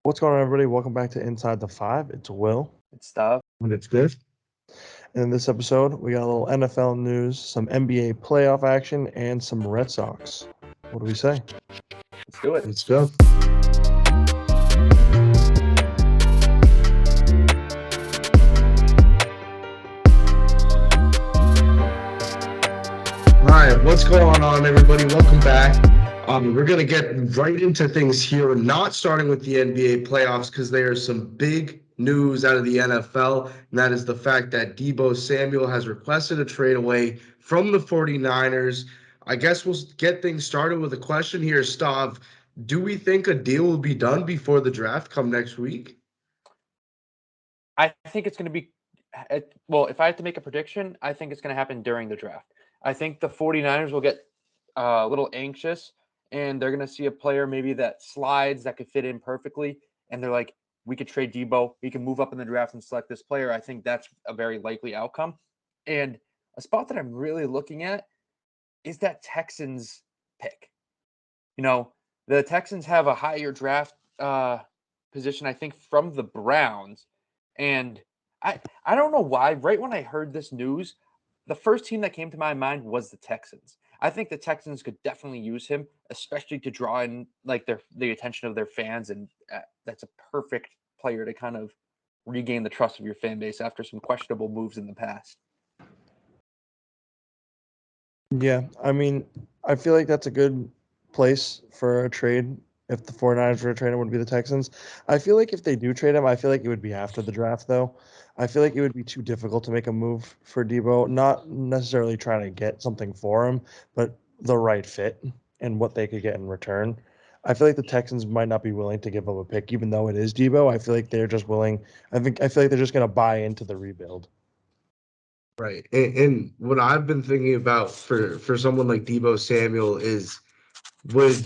What's going on, everybody? Welcome back to Inside the Five. It's Will. It's stuff. And it's good. And in this episode, we got a little NFL news, some NBA playoff action, and some Red Sox. What do we say? Let's do it. Let's go. All right, what's going on, everybody? Welcome back. We're going to get right into things here, not starting with the NBA playoffs because there's some big news out of the NFL, and that is the fact that Deebo Samuel has requested a trade away from the 49ers. I guess we'll get things started with a question here, Stav. Do we think a deal will be done before the draft come next week? I think it's going to be, well, if I had to make a prediction, I think it's going to happen during the draft. I think the 49ers will get a little anxious and they're going to see a player maybe that slides that could fit in perfectly. And they're like, we could trade Deebo. We can move up in the draft and select this player. I think that's a very likely outcome. And a spot that I'm really looking at is that Texans pick. You know, the Texans have a higher draft position, I think, from the Browns. And I don't know why. Right when I heard this news, the first team that came to my mind was the Texans. I think the Texans could definitely use him, especially to draw in like the attention of their fans, and that's a perfect player to kind of regain the trust of your fan base after some questionable moves in the past. Yeah, I mean, I feel like that's a good place for a trade. If the 49ers were to trade him, would be the Texans. I feel like if they do trade him, I feel like it would be after the draft, though. I feel like it would be too difficult to make a move for Debo, not necessarily trying to get something for him, but the right fit and what they could get in return. I feel like the Texans might not be willing to give up a pick, even though it is Debo. I feel like they're just willing. I feel like they're just going to buy into the rebuild. Right. And what I've been thinking about for someone like Deebo Samuel is, would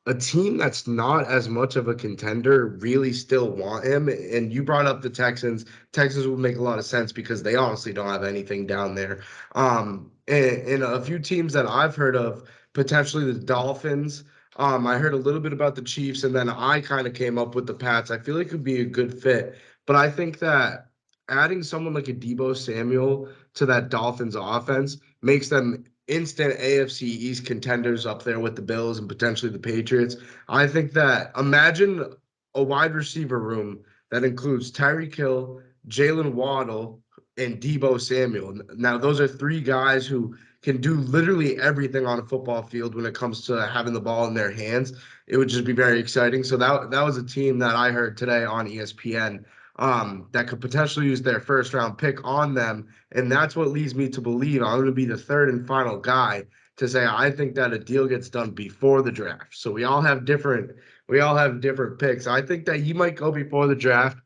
a team that's not as much of a contender really still want him? And you brought up the Texans. Texans would make a lot of sense because they honestly don't have anything down there. And a few teams that I've heard of, potentially the Dolphins. I heard a little bit about the Chiefs, and then I kind of came up with the Pats. I feel like it could be a good fit. But I think that adding someone like a Deebo Samuel to that Dolphins offense makes them instant AFC East contenders up there with the Bills and potentially the Patriots. I think that, imagine a wide receiver room that includes Tyreek Hill, Jalen Waddle, and Deebo Samuel. Now, those are three guys who can do literally everything on a football field when it comes to having the ball in their hands. It would just be very exciting. So that was a team that I heard today on ESPN, that could potentially use their first round pick on them. And that's what leads me to believe I'm going to be the third and final guy to say I think that a deal gets done before the draft. So we all have different picks. I think that he might go before the draft,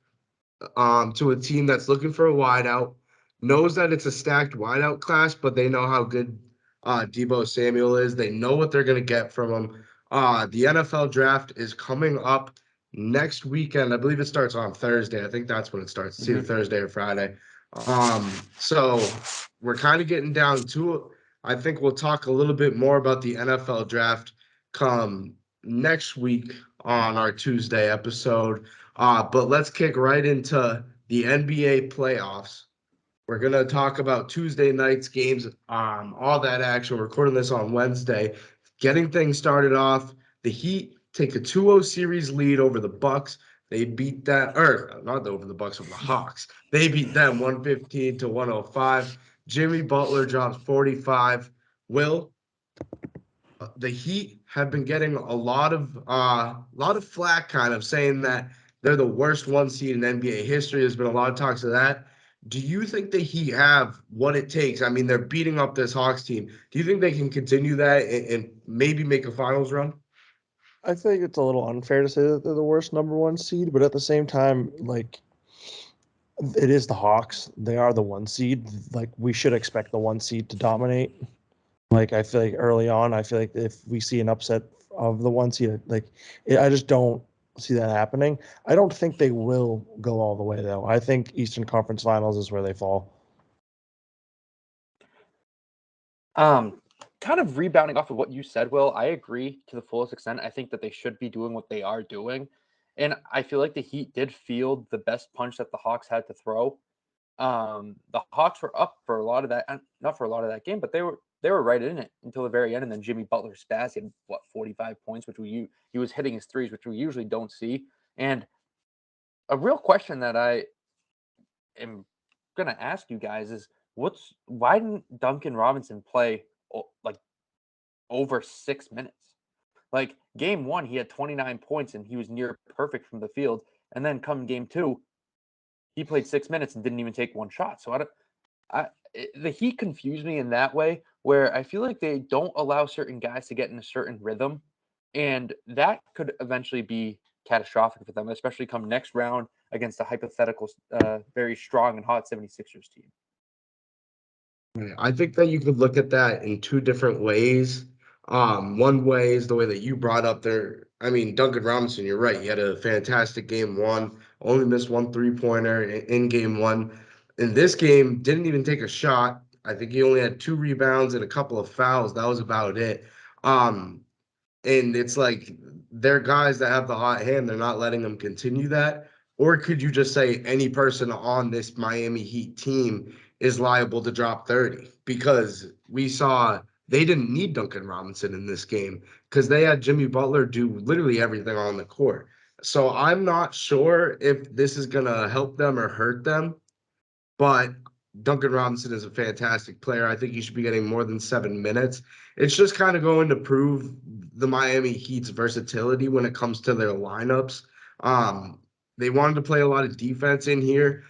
to a team that's looking for a wideout, knows that it's a stacked wideout class, but they know how good Deebo Samuel is. They know what they're going to get from him. The NFL draft is coming up next weekend. I believe it starts on Thursday. I think that's when it starts. It's either Thursday or Friday. So we're kind of getting down to it. I think we'll talk a little bit more about the NFL draft come next week on our Tuesday episode. But let's kick right into the NBA playoffs. We're going to talk about Tuesday night's games, all that action. We're recording this on Wednesday. Getting things started off, the Heat take a 2-0 series lead over the Bucks. They beat that, or not over the Bucks, over the Hawks. They beat them 115 to 105. Jimmy Butler drops 45. Will, the Heat have been getting a lot of flack, kind of saying that they're the worst one seed in NBA history. There's been a lot of talks of that. Do you think the Heat have what it takes? I mean, they're beating up this Hawks team. Do you think they can continue that and maybe make a finals run? I think it's a little unfair to say that they're the worst number one seed, but at the same time, like it is the Hawks. They are the one seed. Like we should expect the one seed to dominate. Like I feel like early on, I feel like if we see an upset of the one seed, I just don't see that happening. I don't think they will go all the way though. I think Eastern Conference Finals is where they fall. Kind of rebounding off of what you said, Will, I agree to the fullest extent. I think that they should be doing what they are doing. And I feel like the Heat did field the best punch that the Hawks had to throw. The Hawks were up for a lot of that, not for a lot of that game, but they were right in it until the very end. And then Jimmy Butler spazzed. He had 45 points, he was hitting his threes, which we usually don't see. And a real question that I am gonna ask you guys is, why didn't Duncan Robinson play like over 6 minutes? Like game one, he had 29 points and he was near perfect from the field. And then come game two, he played 6 minutes and didn't even take one shot. So the Heat confuse me in that way, where I feel like they don't allow certain guys to get in a certain rhythm, and that could eventually be catastrophic for them, especially come next round against a hypothetical, very strong and hot 76ers team. I think that you could look at that in two different ways. One way is the way that you brought up there. I mean, Duncan Robinson, you're right. He had a fantastic game one, only missed one three-pointer in game one. In this game, didn't even take a shot. I think he only had 2 rebounds and a couple of fouls. That was about it. Um, and it's like they're guys that have the hot hand. They're not letting them continue that. Or could you just say any person on this Miami Heat team is liable to drop 30? Because we saw they didn't need Duncan Robinson in this game because they had Jimmy Butler do literally everything on the court. So I'm not sure if this is going to help them or hurt them. But Duncan Robinson is a fantastic player. I think he should be getting more than 7 minutes. It's just kind of going to prove the Miami Heat's versatility when it comes to their lineups. Um, they wanted to play a lot of defense in here.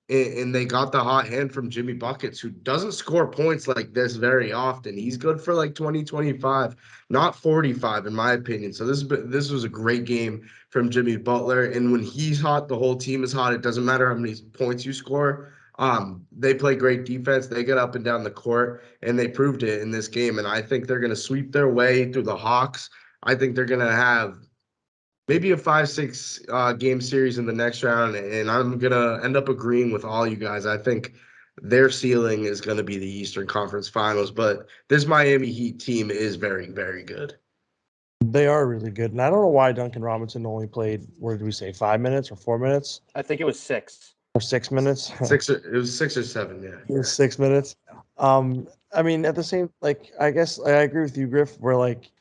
And they got the hot hand from Jimmy Buckets, who doesn't score points like this very often. He's good for like 20, 25, not 45, in my opinion. So this was a great game from Jimmy Butler. And when he's hot, the whole team is hot. It doesn't matter how many points you score. They play great defense. They get up and down the court, and they proved it in this game. And I think they're going to sweep their way through the Hawks. I think they're going to have maybe a 5-6 game series in the next round. And I'm going to end up agreeing with all you guys. I think their ceiling is going to be the Eastern Conference Finals. But this Miami Heat team is very, very good. They are really good. And I don't know why Duncan Robinson only played, what did we say, 5 minutes or 4 minutes? I think it was 6 or 6 minutes. It was 6 or 7, yeah. It was 6 minutes. I mean, at the same, like, I guess I agree with you, Griff, where like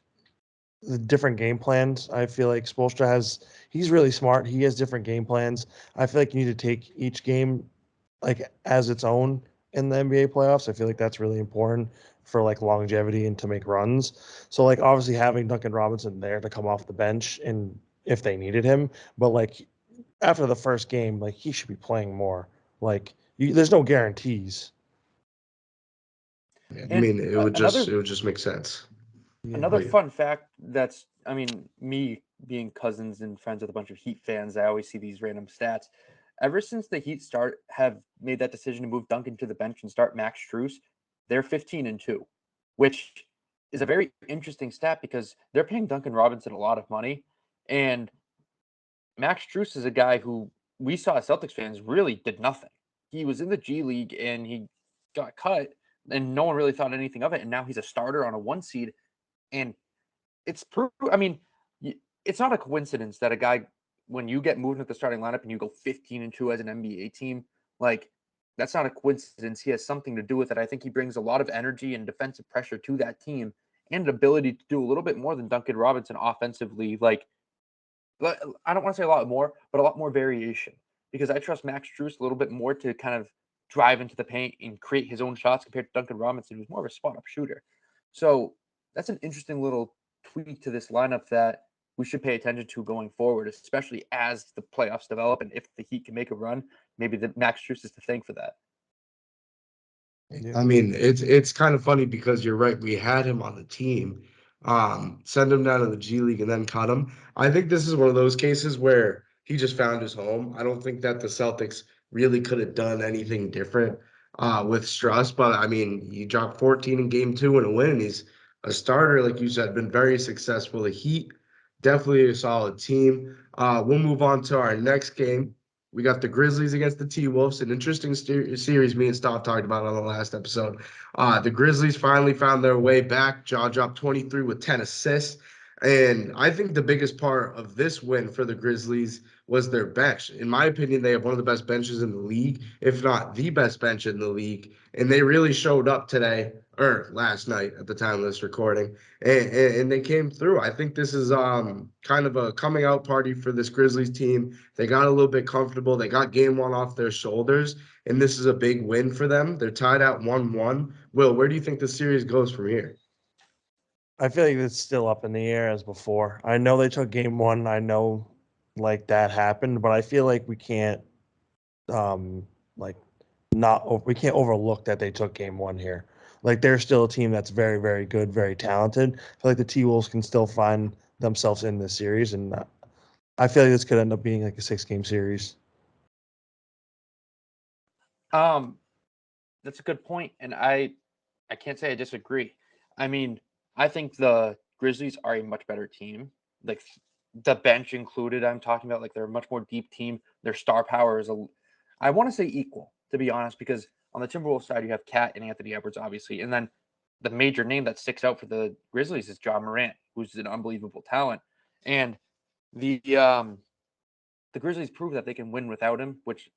the different game plans. I feel like Spoelstra he's really smart. He has different game plans. I feel like you need to take each game like as its own in the NBA playoffs. I feel like that's really important for like longevity and to make runs. So like obviously having Duncan Robinson there to come off the bench and if they needed him, but like after the first game, like he should be playing more. Like there's no guarantees. I mean, it would just make sense. Another fun fact that's, I mean, me being cousins and friends with a bunch of Heat fans, I always see these random stats. Ever since the Heat have made that decision to move Duncan to the bench and start Max Strus, they're 15-2, which is a very interesting stat because they're paying Duncan Robinson a lot of money. And Max Strus is a guy who we saw as Celtics fans really did nothing. He was in the G League and he got cut and no one really thought anything of it. And now he's a starter on a 1 seed. And it's proof. I mean, it's not a coincidence that a guy, when you get moved into the starting lineup and you go 15-2 as an NBA team, like that's not a coincidence. He has something to do with it. I think he brings a lot of energy and defensive pressure to that team and an ability to do a little bit more than Duncan Robinson offensively. Like, I don't want to say a lot more, but a lot more variation because I trust Max Strus a little bit more to kind of drive into the paint and create his own shots compared to Duncan Robinson, who's more of a spot-up shooter. So that's an interesting little tweak to this lineup that we should pay attention to going forward, especially as the playoffs develop and if the Heat can make a run, maybe the Max Strus is to thank for that. Yeah. I mean, it's kind of funny because you're right. We had him on the team, send him down to the G League and then cut him. I think this is one of those cases where he just found his home. I don't think that the Celtics really could have done anything different with Struss. But I mean, he dropped 14 in game 2 and a win. He's a starter, like you said, been very successful. The Heat, definitely a solid team. We'll move on to our next game. We got the Grizzlies against the T-Wolves, an interesting series me and Stott talked about on the last episode. The Grizzlies finally found their way back. Ja dropped 23 with 10 assists. And I think the biggest part of this win for the Grizzlies was their bench. In my opinion, they have one of the best benches in the league, if not the best bench in the league. And they really showed up today or last night at the time of this recording, and they came through. I think this is kind of a coming out party for this Grizzlies team. They got a little bit comfortable. They got game one off their shoulders, and this is a big win for them. They're tied at 1-1. Will, where do you think the series goes from here? I feel like it's still up in the air as before. I know they took game one. I know like that happened, but I feel like we can't like not we can't overlook that they took game one here. Like they're still a team that's very, very good, very talented. I feel like the T Wolves can still find themselves in this series, and I feel like this could end up being like a 6-game series. That's a good point, and I can't say I disagree. I mean, I think the Grizzlies are a much better team. Like the bench included, I'm talking about like they're a much more deep team. Their star power is I want to say equal, to be honest, because on the Timberwolves side you have Cat and Anthony Edwards, obviously, and then the major name that sticks out for the Grizzlies is John Morant, who's an unbelievable talent, and the Grizzlies prove that they can win without him, which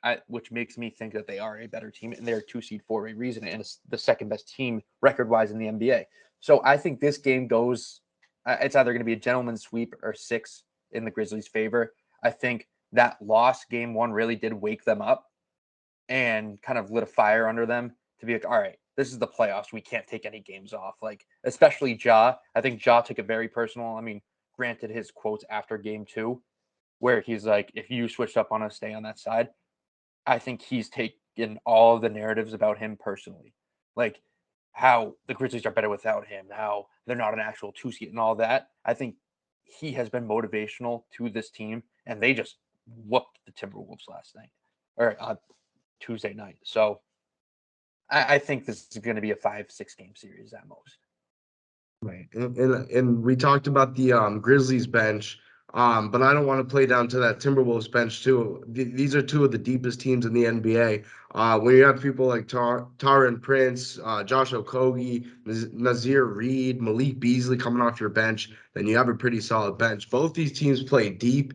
makes me think that they are a better team and they're 2 seed for a reason and it's the second best team record wise in the NBA. So I think this game goes. It's either going to be a gentleman's sweep or 6 in the Grizzlies' favor. I think that loss game one really did wake them up and kind of lit a fire under them to be like, all right, this is the playoffs. We can't take any games off. Like especially Ja. I think Ja took it very personal. I mean, granted, his quotes after game two where he's like, if you switched up on us, stay on that side. I think he's taken all of the narratives about him personally, like how the Grizzlies are better without him, how they're not an actual 2 seed and all that. I think he has been motivational to this team, and they just whooped the Timberwolves last night or Tuesday night. So I think this is going to be a 5-6 game series at most. Right. And we talked about the Grizzlies bench, but I don't want to play down to that Timberwolves bench too. These are two of the deepest teams in the NBA. When you have people like Tarin Prince, Josh Okogie, Nazir Reed, Malik Beasley coming off your bench, then you have a pretty solid bench. Both these teams play deep.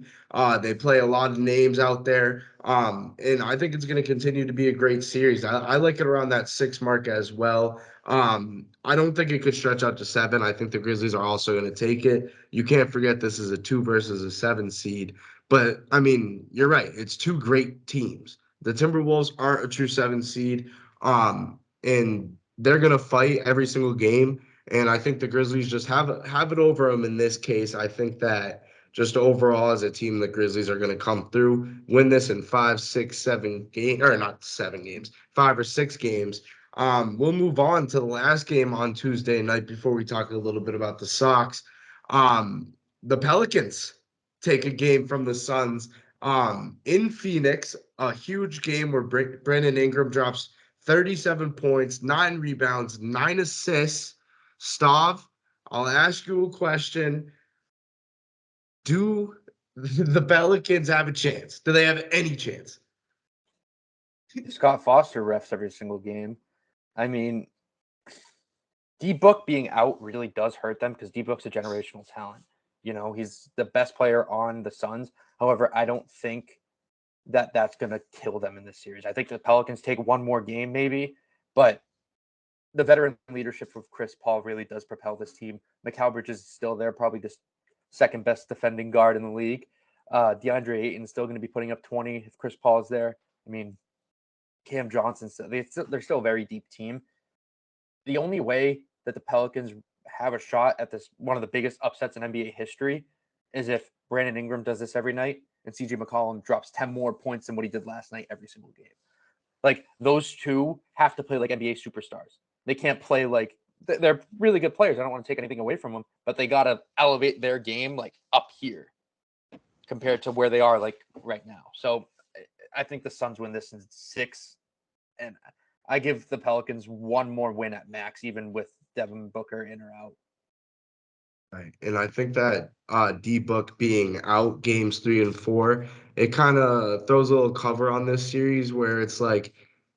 They play a lot of names out there. And I think it's going to continue to be a great series. I like it around that 6 mark as well. I don't think it could stretch out to 7. I think the Grizzlies are also going to take it. You can't forget this is a 2 versus a 7 seed. But I mean, you're right. It's two great teams. The Timberwolves aren't a true 7 seed. And they're going to fight every single game. And I think the Grizzlies just have it over them in this case. I think that just overall as a team, the Grizzlies are going to come through, win this in 5, 6, 7 games, or not 7 games, 5 or 6 games. We'll move on to the last game on Tuesday night before we talk a little bit about the Sox. The Pelicans take a game from the Suns in Phoenix, a huge game where Brandon Ingram drops 37 points, 9 rebounds, 9 assists. Stav, I'll ask you a question. Do the Pelicans have a chance? Do they have any chance? Scott Foster refs every single game. I mean, D-Book being out really does hurt them because D-Book's a generational talent. You know, he's the best player on the Suns. However, I don't think that that's going to kill them in this series. I think the Pelicans take one more game maybe, but the veteran leadership of Chris Paul really does propel this team. Mccollum is still there, probably the second best defending guard in the league. DeAndre Ayton's still going to be putting up 20 if Chris Paul is there. I mean, Cam Johnson, they're still a very deep team. The only way that the Pelicans have a shot at this one of the biggest upsets in NBA history is if Brandon Ingram does this every night and CJ McCollum drops 10 more points than what he did last night every single game. Like those two have to play like NBA superstars. They can't play like they're really good players. I don't want to take anything away from them, but they got to elevate their game like up here compared to where they are like right now. So I think the Suns win this in 6, and I give the Pelicans one more win at max, even with Devin Booker in or out. Right. And I think that D-Book being out games 3 and 4, it kind of throws a little cover on this series where it's like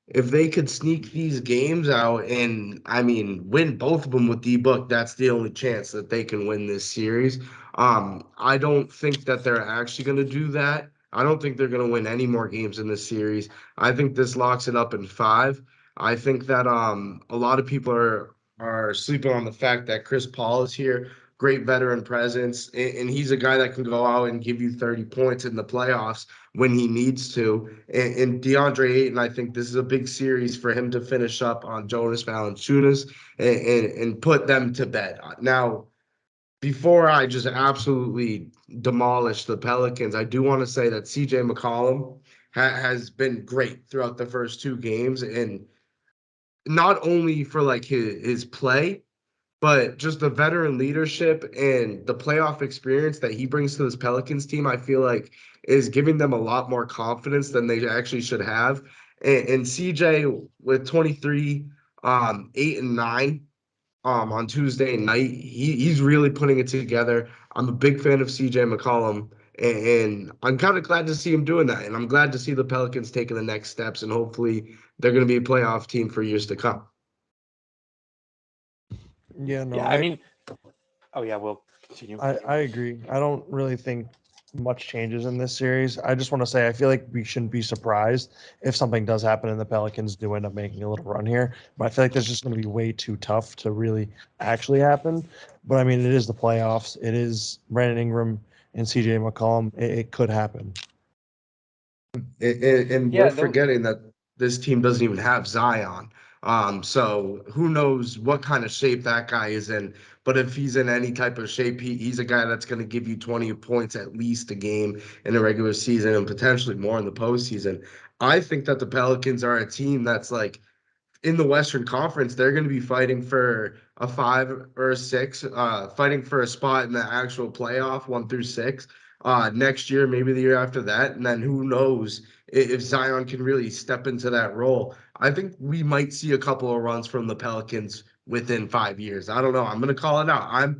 if they could sneak these games out and I mean win both of them with D-Book, that's the only chance that they can win this series. I don't think that they're actually going to do that. I don't think they're going to win any more games in this series. I think this locks it up in 5. I think that a lot of people are sleeping on the fact that Chris Paul is here, great veteran presence, and he's a guy that can go out and give you 30 points in the playoffs when he needs to. And DeAndre Ayton, I think this is a big series for him to finish up on Jonas Valanciunas and put them to bed. Now, before I just absolutely demolish the Pelicans, I do want to say that CJ McCollum has been great throughout the first 2 games, and not only for like his play, but just the veteran leadership and the playoff experience that he brings to this Pelicans team, I feel like is giving them a lot more confidence than they actually should have. And CJ with 23, 8 and 9 on Tuesday night. He's really putting it together. I'm a big fan of CJ McCollum, and I'm kind of glad to see him doing that. And I'm glad to see the Pelicans taking the next steps, and hopefully they're going to be a playoff team for years to come. Yeah, no, Yeah, I mean, oh yeah, we'll continue. I agree. I don't really think much changes in this series. I just want to say I feel like we shouldn't be surprised if something does happen and the Pelicans do end up making a little run here. But I feel like that's just going to be way too tough to really actually happen. But I mean, it is the playoffs. It is Brandon Ingram and CJ McCollum. It could happen. And Yeah, we're forgetting that this team doesn't even have Zion. So who knows what kind of shape that guy is in. But if he's in any type of shape, he's a guy that's going to give you 20 points at least a game in the regular season and potentially more in the postseason. I think that the Pelicans are a team that's like in the Western Conference, they're going to be fighting for a 5 or a 6, fighting for a spot in the actual playoff 1 through 6 next year, maybe the year after that. And then who knows if Zion can really step into that role. I think we might see a couple of runs from the Pelicans within 5 years. I don't know. I'm going to call it out.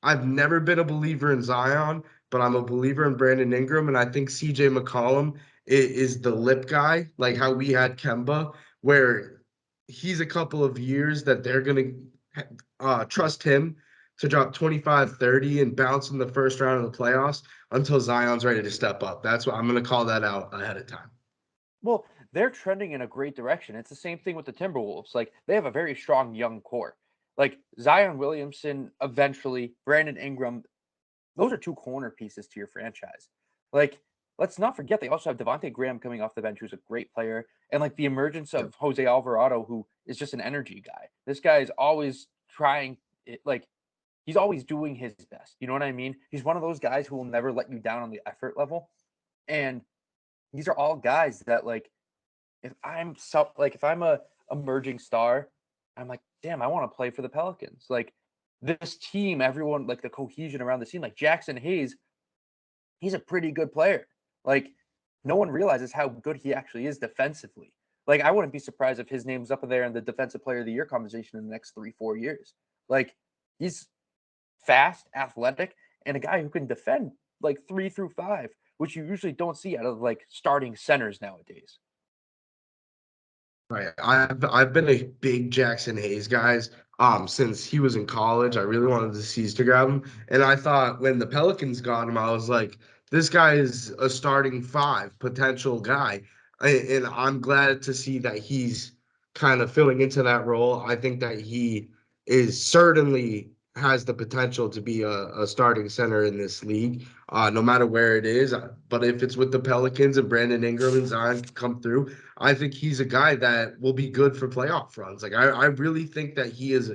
I've never been a believer in Zion, but I'm a believer in Brandon Ingram, and I think CJ McCollum is the lip guy, like how we had Kemba, where he's a couple of years that they're going to trust him to drop 25, 30 and bounce in the first round of the playoffs until Zion's ready to step up. That's what I'm going to call that out ahead of time. well, they're trending in a great direction. It's the same thing with the Timberwolves. Like they have a very strong young core. Like Zion Williamson, eventually Brandon Ingram. Those are 2 corner pieces to your franchise. Like, let's not forget they also have Devontae Graham coming off the bench, who's a great player, and like the emergence of Jose Alvarado, who is just an energy guy. This guy is always trying, like, he's always doing his best. You know what I mean? He's one of those guys who will never let you down on the effort level. And these are all guys that, like, if I'm a emerging star, I'm like, damn, I want to play for the Pelicans. Like, this team, everyone, like the cohesion around the team, like Jackson Hayes, he's a pretty good player. Like, no one realizes how good he actually is defensively. Like, I wouldn't be surprised if his name's up there in the defensive player of the year conversation in the next 3-4 years. Like, he's fast, athletic, and a guy who can defend like 3 through 5, which you usually don't see out of like starting centers nowadays. Right. I've been a big Jackson Hayes guys since he was in college. I really wanted the C's to grab him. And I thought when the Pelicans got him, I was like, this guy is a starting 5 potential guy. And I'm glad to see that he's kind of filling into that role. I think that he is certainly has the potential to be a starting center in this league, no matter where it is. But if it's with the Pelicans and Brandon Ingram and Zion can come through, I think he's a guy that will be good for playoff runs. Like I really think that he is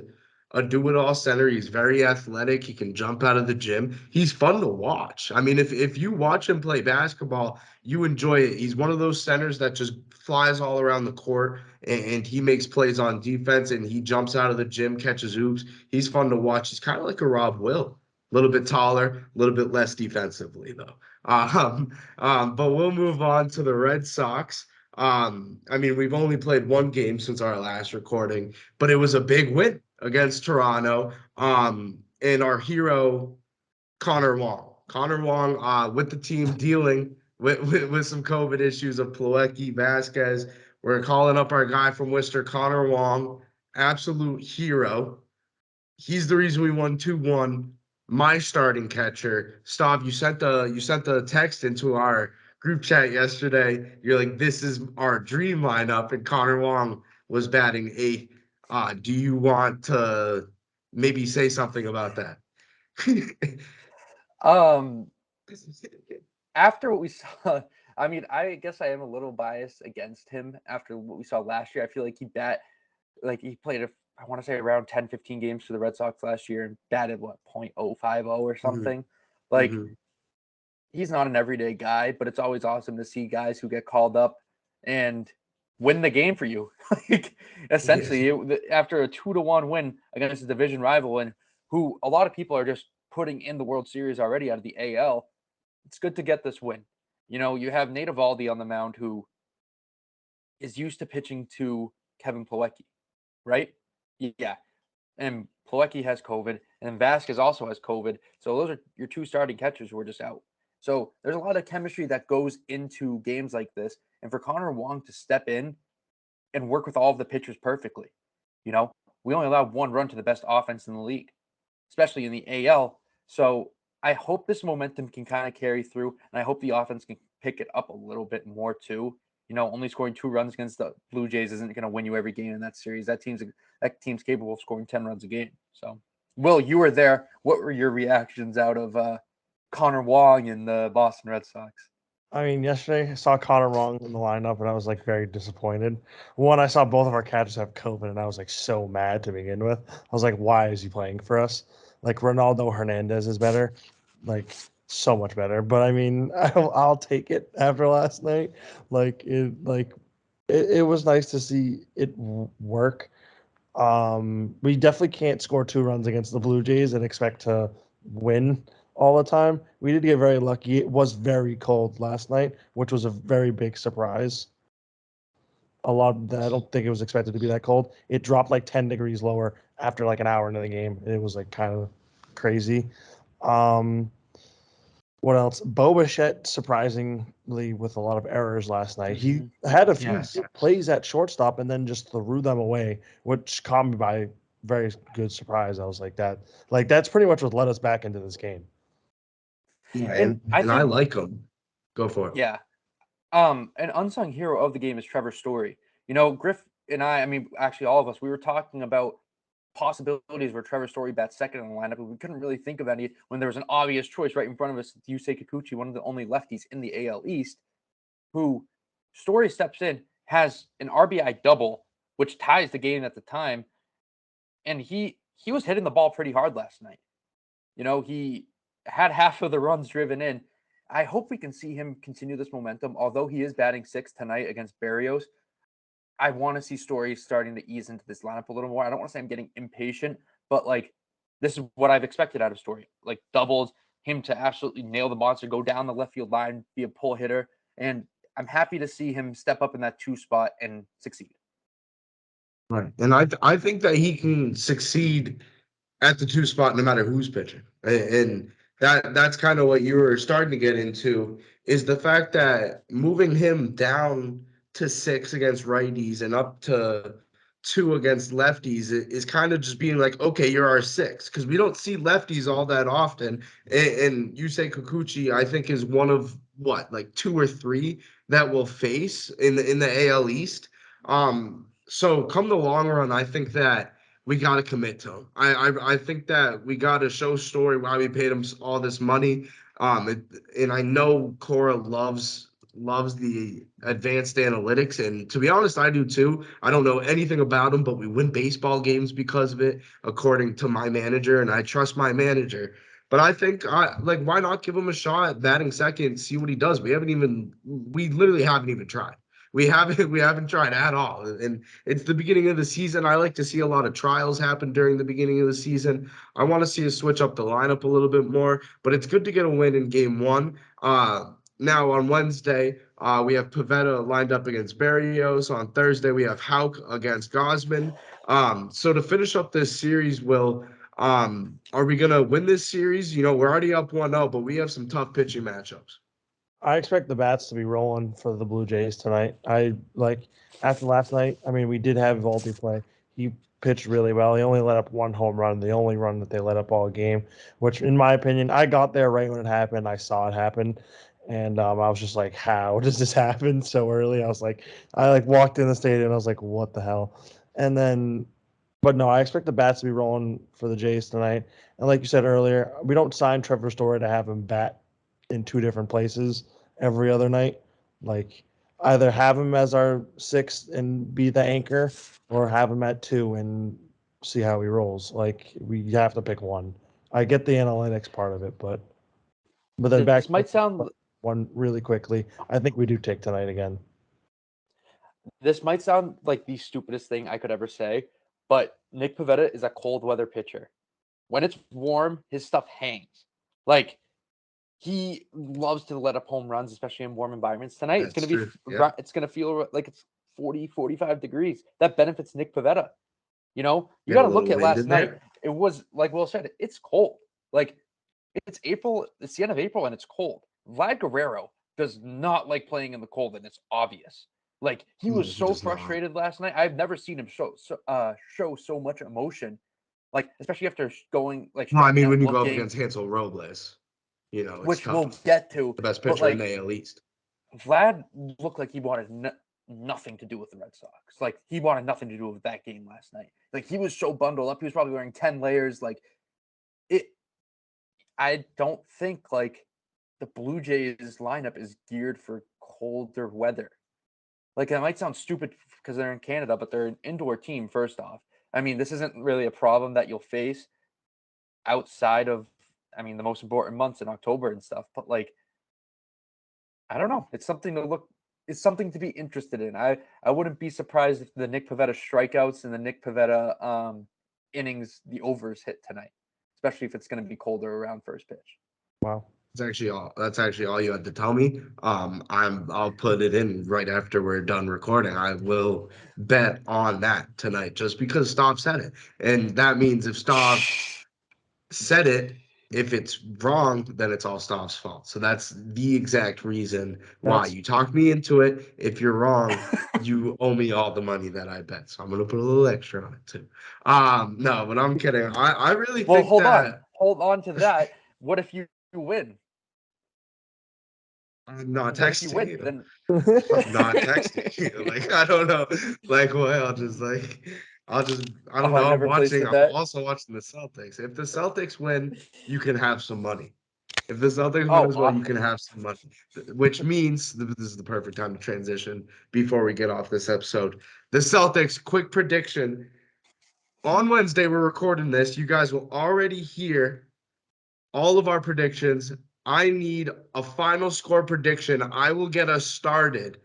a do-it-all center. He's very athletic. He can jump out of the gym. He's fun to watch. I mean, if you watch him play basketball, you enjoy it. He's one of those centers that just flies all around the court and he makes plays on defense and he jumps out of the gym, catches hoops. He's fun to watch. He's kind of like a Rob Will. A little bit taller, a little bit less defensively, though. But we'll move on to the Red Sox. I mean, we've only played 1 game since our last recording, but it was a big win against Toronto. And our hero, Connor Wong. Connor Wong with the team dealing with some COVID issues of Plawecki, Vasquez. We're calling up our guy from Worcester, Connor Wong, absolute hero. He's the reason we won 2-1. my starting catcher. Stav, you sent the text into our group chat yesterday. You're like, this is our dream lineup, and Connor Wong was batting eighth. Do you want to maybe say something about that? Um, after what we saw, I mean, I guess I am a little biased against him after what we saw last year. I feel like he played I want to say around 10, 15 games for the Red Sox last year and batted what, .050 or something. Like Mhm. he's not an everyday guy, but it's always awesome to see guys who get called up and win the game for you. Like essentially, after a 2-1 win against a division rival, and who a lot of people are just putting in the World Series already out of the AL, it's good to get this win. You know, you have Nate Eovaldi on the mound who is used to pitching to Kevin Plawecki, right? Yeah. And Plawecki has COVID, and Vasquez also has COVID. So those are your two starting catchers who are just out. So there's a lot of chemistry that goes into games like this. And for Connor Wong to step in and work with all of the pitchers perfectly, you know, we only allowed one run to the best offense in the league, especially in the AL. So I hope this momentum can kind of carry through, and I hope the offense can pick it up a little bit more too. You know, only scoring 2 runs against the Blue Jays isn't going to win you every game in that series. That team's capable of scoring 10 runs a game. So, Will, you were there. What were your reactions out of Connor Wong and the Boston Red Sox? I mean, yesterday I saw Connor Wong in the lineup, and I was like very disappointed. One, I saw both of our catchers have COVID, and I was like so mad to begin with. I was like, why is he playing for us? Like Ronaldo Hernandez is better, like so much better. But I mean, I'll take it after last night. It was nice to see it work. We definitely can't score 2 runs against the Blue Jays and expect to win all the time. We did get very lucky. It was very cold last night, which was a very big surprise. I don't think it was expected to be that cold. It dropped like 10 degrees lower after like an hour into the game. It was like kind of crazy. Um, what else? Bo Bichette, surprisingly, with a lot of errors last night. He had a few Yes. plays at shortstop and then just threw them away, which caught me by very good surprise. I was like that. Like that's pretty much what led us back into this game. Yeah, And I and I think, like him. Go for it. yeah, an unsung hero of the game is Trevor Story. You know, Griff and I mean, actually all of us, we were talking about possibilities where Trevor Story bats second in the lineup, but we couldn't really think of any when there was an obvious choice right in front of us. Yusei Kikuchi, one of the only lefties in the AL East, who Story steps in, has an RBI double, which ties the game at the time, and he was hitting the ball pretty hard last night. You know, he had half of the runs driven in. I hope we can see him continue this momentum. Although he is batting sixth tonight against Barrios, I want to see Story starting to ease into this lineup a little more. I don't want to say I'm getting impatient, but like this is what I've expected out of Story. Like doubles, him to absolutely nail the monster, go down the left field line, be a pull hitter, and I'm happy to see him step up in that 2 spot and succeed. Right. And I think that he can succeed at the 2 spot no matter who's pitching. And that's kind of what you were starting to get into is the fact that moving him down to 6 against righties and up to 2 against lefties is kind of just being like, okay, you're our 6 because we don't see lefties all that often. And Yusei Kikuchi, I think, is one of what, like 2 or 3 that will face in the AL East. So come the long run, I think that we got to commit to him. I think that we got to show Story why we paid him all this money. And I know Cora loves the advanced analytics, and to be honest, I do too. I don't know anything about him, but we win baseball games because of it, according to my manager, and I trust my manager. But I think, why not give him a shot at batting second, see what he does? We literally haven't even tried. We haven't tried at all, and it's the beginning of the season. I like to see a lot of trials happen during the beginning of the season. I want to see us switch up the lineup a little bit more, but it's good to get a win in game one. Now on Wednesday, we have Pavetta lined up against Barrios. On Thursday, we have Hauk against Gosman. So to finish up this series, are we gonna win this series? You know, we're already up 1-0, but we have some tough pitching matchups. I expect the bats to be rolling for the Blue Jays tonight. I like after last night. I mean, we did have Eovaldi play. he pitched really well. He only let up one home run, the only run that they let up all game, which in my opinion, I got there right when it happened. I saw it happen. And I was just like, how does this happen so early? I walked in the stadium and I was like, what the hell? And then, but no, I expect the bats to be rolling for the Jays tonight. And like you said earlier, we don't sign Trevor Story to have him bat in two different places every other night. Like either have him as our sixth and be the anchor, or have him at two and see how he rolls. Like we have to pick one. I get the analytics part of it, but then back This might sound one really quickly. I think we do take tonight again. this might sound like the stupidest thing I could ever say, but Nick Pivetta is a cold weather pitcher. When it's warm, his stuff hangs. Like he loves to let up home runs, especially in warm environments. Tonight, That's true. Yeah. it's going to feel like it's 40, 45 degrees. That benefits Nick Pivetta. You know, you Get got a to look little at wind last in night. there. It was like Will said, it's cold. Like it's April, it's the end of April and it's cold. Vlad Guerrero does not like playing in the cold, and it's obvious. Like he was No, he so does not. frustrated last night. I've never seen him show so much emotion. Like especially after going like Well, I striking mean, out, when you go up looking, against Hansel Robles, it's which we'll tough. get to. The best But pitcher in like the AL East. Vlad looked like he wanted nothing to do with the Red Sox. Like he wanted nothing to do with that game last night. Like he was so bundled up. He was probably wearing 10 layers. Like it. I don't think like the Blue Jays lineup is geared for colder weather. Like it might sound stupid because they're in Canada, but they're an indoor team. First off, I mean, this isn't really a problem that you'll face outside of, I mean, the most important months in October and stuff. But like, I don't know. It's something to look. It's something to be interested in. I wouldn't be surprised if the Nick Pivetta strikeouts and the Nick Pivetta innings, the overs hit tonight, especially if it's going to be colder around first pitch. Wow. That's actually all you had to tell me. I'll put it in right after we're done recording. I will bet on that tonight just because Stav said it. And that means if Stav said it, if it's wrong, then it's all Stav's fault. So that's the exact reason why That's you talked me into it. If you're wrong, you owe me all the money that I bet. So I'm gonna put a little extra on it too. No, but I'm kidding. I really Well, think that hold on to that. What if you win? I'm not What if you texting win? you. Then I'm not texting you. Like I don't know. Like what? I don't oh, I know. never placed a I'm bet. also watching the Celtics. If the Celtics win, you can have some money. If the Celtics win Oh, as well, you can have some money. Which means this is the perfect time to transition before we get off this episode. The Celtics, quick prediction. On Wednesday, we're recording this. You guys will already hear all of our predictions. I need a final score prediction. I will get us started.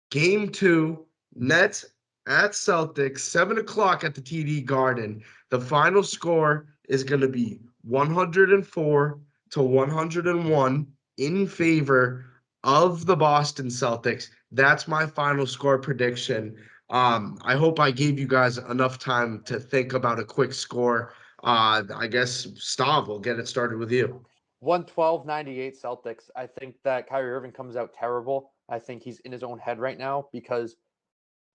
Game 2, Nets at Celtics, 7 o'clock at the TD Garden. The final score is going to be 104 to 101 in favor of the Boston Celtics. That's my final score prediction. I hope I gave you guys enough time to think about a quick score. I guess, Stav, we'll get it started with you. 112-98 Celtics. I think that Kyrie Irving comes out terrible. I think he's in his own head right now because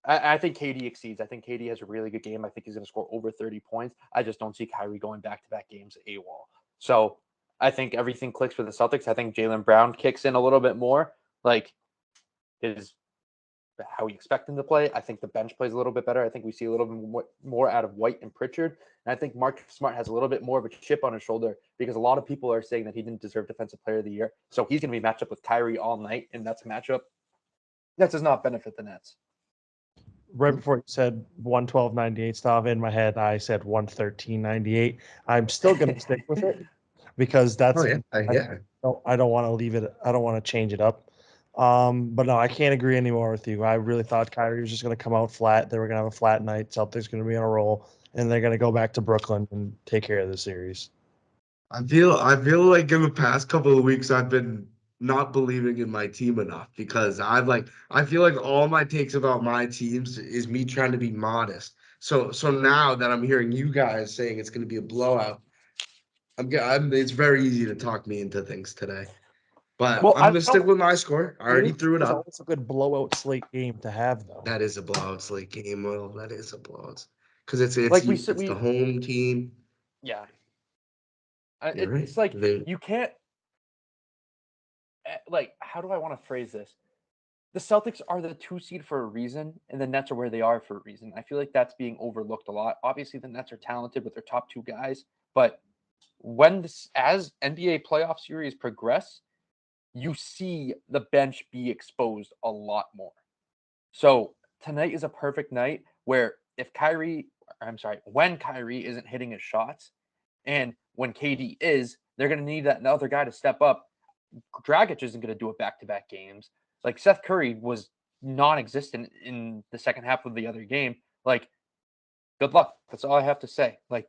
I think KD exceeds. I think KD has a really good game. I think he's going to score over 30 points. I just don't see Kyrie going back-to-back games AWOL. So I think everything clicks for the Celtics. I think Jaylen Brown kicks in a little bit more, like his how we expect him to play. I think the bench plays a little bit better. I think we see a little bit more out of White and Pritchard. And I think Mark Smart has a little bit more of a chip on his shoulder because a lot of people are saying that he didn't deserve Defensive Player of the Year. So he's going to be matched up with Kyrie all night, and that's a matchup that does not benefit the Nets. right before you said 112.98 Stav, in my head I said 113.98. I'm still going to stick with it because that's Yeah. I don't want to leave it. I don't want to change it up. But no, I can't agree anymore with you. I really thought Kyrie was just going to come out flat. They were going to have a flat night. Celtics going to be on a roll, and they're going to go back to Brooklyn and take care of the series. I feel like in the past couple of weeks I've been not believing in my team enough because I feel like all my takes about my teams is me trying to be modest. So now that I'm hearing you guys saying it's going to be a blowout, it's very easy to talk me into things today. But Well, I'm going to stick with my score. I already threw it It's up. always a good blowout slate game to have, though. That is a blowout slate game. Well, that is a blowout. because it's Like it's the home team. yeah. You're right. It's like you can't. Like, how do I want to phrase this? The Celtics are the 2 seed for a reason, and the Nets are where they are for a reason. I feel like that's being overlooked a lot. Obviously, the Nets are talented with their top 2 guys, but as NBA playoff series progress, you see the bench be exposed a lot more. So tonight is a perfect night where when Kyrie isn't hitting his shots, and when KD is, they're going to need that other guy to step up. Dragic isn't going to do it back-to-back games. Like, Seth Curry was non-existent in the second half of the other game. Like, good luck. That's all I have to say. Like,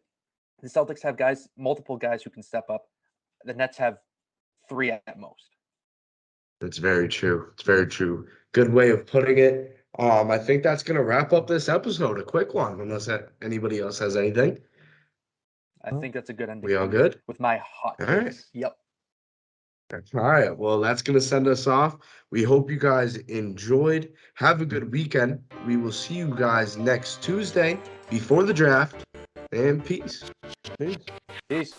the Celtics have multiple guys who can step up. The Nets have 3 at most. That's very true. It's very true. Good way of putting it. I think that's gonna wrap up this episode. A quick one, unless anybody else has anything. I think that's a good ending. We all good? With my hot All takes. right. Yep. All right. Well, that's gonna send us off. We hope you guys enjoyed. Have a good weekend. We will see you guys next Tuesday before the draft. And peace. Peace. Peace.